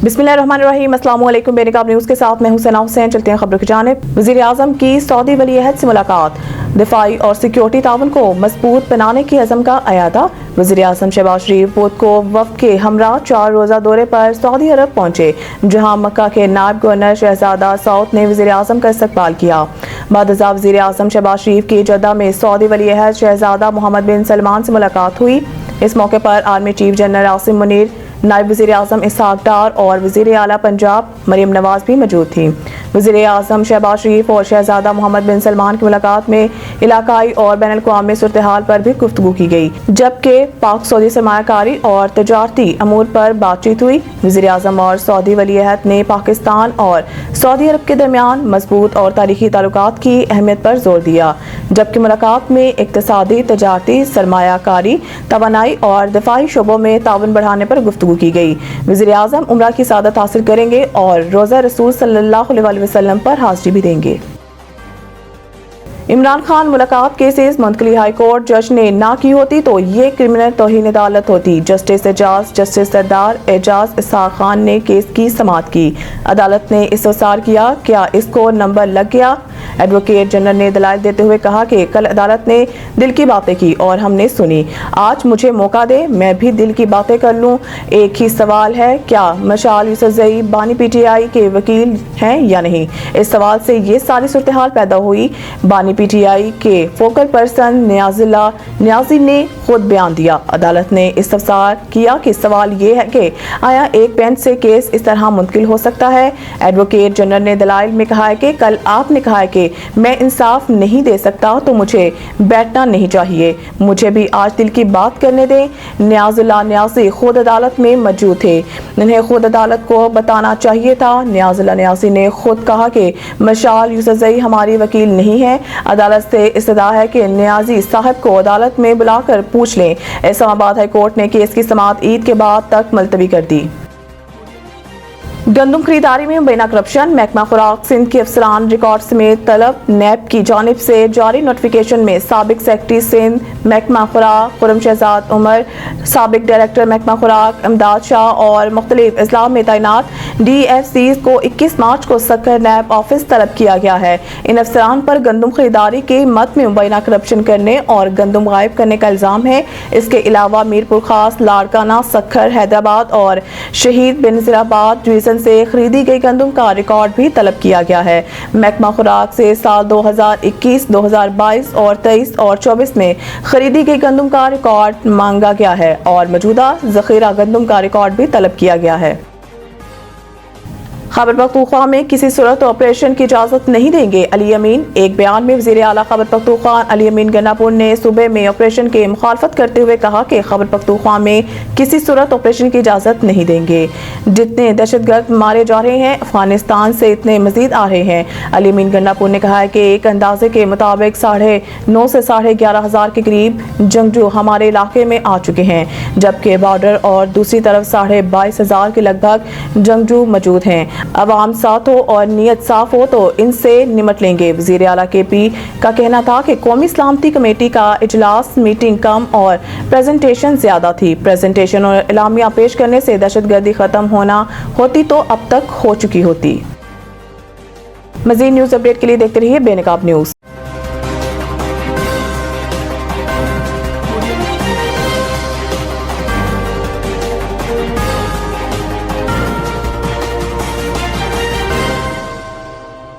बिस्मिल्लाहिर्रहमानिर्रहीम। अस्सलाम वालेकुम। बेनकाब न्यूज़ के साथ मैं हुसैना हुसैन। चलते हैं खबरों की जानिब। वज़ीर आज़म की सऊदी वली अहद से मुलाकात, दिफाई और सिक्योरिटी ताउन को मजबूत बनाने की अज़म का अयादा। वज़ीर आज़म शहबाज शरीफ बुध को वफ़द के हमरा 4 रोज़ा दौरे पर सऊदी अरब पहुंचे, जहां मक्का के नायब गवर्नर शहजादा सऊद ने वज़ीर आज़म का इस्तकबाल किया। बादशाह वज़ीर आज़म शहबाज शरीफ की जद्दा में सऊदी वली अहद शहजादा मोहम्मद बिन सलमान से मुलाकात हुई। इस मौके पर army chief general Asim Munir, नायब वज़ीर आज़म इसहाक डार और वज़ीर आला पंजाब मरियम नवाज भी मौजूद थी। वज़ीर आज़म शहबाज शरीफ और शहजादा मोहम्मद बिन सलमान की मुलाकात में इलाकाई और बैनुल अक़वामी सूरत-ए-हाल पर भी गुफ्तगू की गई, जबकि पाक सऊदी सरमायाकारी और तजारती अमूर पर बातचीत हुई। वज़ीर आज़म और सऊदी वली अहद ने पाकिस्तान और सऊदी अरब के दरमियान मजबूत और तारीखी ताल्लुकात की अहमियत पर जोर दिया, जबकि मुलाकात में इक़्तिसादी, तजारती, सरमायाकारी, तवानाई और दिफाई शोबों में ताउन बढ़ाने पर गुफ्तगू की गई। वज़ीर आज़म उम्रा की सआदत हासिल करेंगे और रोज़ा रसूल सल्लल्लाहु अलैहि वसल्लम पर हाज़िरी भी देंगे। इमरान खान मुलाकात केसेस मुंतकली। हाई कोर्ट जज ने ना की होती तो ये क्रिमिनल तौहीन अदालत होती। जस्टिस एजाज, जस्टिस सरदार एजाज इसहाक खान ने केस की समाअत की। अदालत ने इस्तफसार किया, क्या इसको नंबर लग गया? एडवोकेट जनरल ने दलाइल देते हुए कहा कि कल अदालत ने दिल की बातें की और हमने सुनी। आज मुझे मौका दे, मैं भी दिल की बातें कर लूं। एक ही सवाल है, क्या मशाल यूसुफजई बानी पीटीआई के वकील हैं या नहीं? इस सवाल से ये सारी सूरत-ए-हाल पैदा हुई। बानी पीटीआई के फोकल पर्सन नियाज़ुल्लाह नियाज़ी ने खुद बयान दिया। अदालत ने इस्तफसार किया कि सवाल ये है कि आया एक बेंच से केस इस तरह मुंतकिल हो सकता है? एडवोकेट जनरल ने दलाइल में कहा है कि कल आपने कहा है कि मैं इंसाफ नहीं दे सकता तो मुझे बैठना नहीं चाहिए। मुझे भी आज दिल की बात करने दें। नियाज़ुल्लाह नियाज़ी खुद अदालत में मौजूद थे, उन्हें खुद अदालत को बताना चाहिए था। नियाज़ुल्लाह नियाज़ी ने खुद कहा कि मशाल यूसुफजई हमारी वकील नहीं है। अदालत से इस्तदा है कि नियाज़ी साहब को अदालत में बुलाकर पूछ लें। इस्लामाबाद हाई कोर्ट ने केस की समाअत ईद के बाद तक मुलतवी कर दी। गंदम खरीदारी में मुबैना करप्शन, महकमा खुराक सिंध के अफसरान रिकॉर्ड समेत तलब। नैब की जानिब से जारी नोटिफिकेशन में साबिक सेक्रेटरी सिंध महकमा खुराक खुर्रम शहजाद उमर, साबिक डायरेक्टर महकमा खुराक इमदाद शाह और मुख्तलिफ अजला में तैनात DFCs को 21 मार्च को सक्कर नैब ऑफिस तलब किया गया है। इन अफसरान पर गंदम खरीदारी के मद में मुबैना करप्शन करने और गंदम गायब करने का इल्जाम है। इसके अलावा मीरपुर खास, लाड़काना, सक्खर, हैदराबाद और शहीद बेनज़ीराबाद डिवीजन से खरीदी गई गंदम का रिकॉर्ड भी तलब किया गया है। महकमा खुराक से साल 2021, 2022 और 23 और 24 में खरीदी गई गंदम का रिकॉर्ड मांगा गया है और मौजूदा जखीरा गंदम का रिकॉर्ड भी तलब किया गया है। खैबर पख्तूनख्वा में किसी सूरत ऑपरेशन की इजाजत नहीं देंगे अली अमीन। एक बयान में वज़ीर आला खैबर पख्तूनख्वा अली अमीन गन्नापुर ने सूबे में ऑपरेशन के मुखालफत करते हुए कहा कि खैबर पख्तूनख्वा में किसी सूरत ऑपरेशन की इजाजत नहीं देंगे। जितने दहशतगर्द मारे जा रहे हैं अफगानिस्तान से, इतने मजीद आ रहे हैं। अली अमीन गन्नापुर ने कहा है कि एक अंदाजे के मुताबिक 9,500 से 11,500 के करीब जंगजू हमारे इलाके में आ चुके हैं, जबकि बॉर्डर और दूसरी तरफ 22,500 के लगभग जंगजू मौजूद हैं। अवाम साथ हो और नीयत साफ हो तो इनसे निमट लेंगे। वज़ीर आला KP का कहना था कि कौमी सलामती कमेटी का इजलास मीटिंग कम और प्रेजेंटेशन ज्यादा थी। प्रेजेंटेशन और इलामिया पेश करने से दहशतगर्दी खत्म होती तो अब तक हो चुकी होती। मज़ीद न्यूज़ अपडेट के लिए देखते रहिए बेनकाब न्यूज़।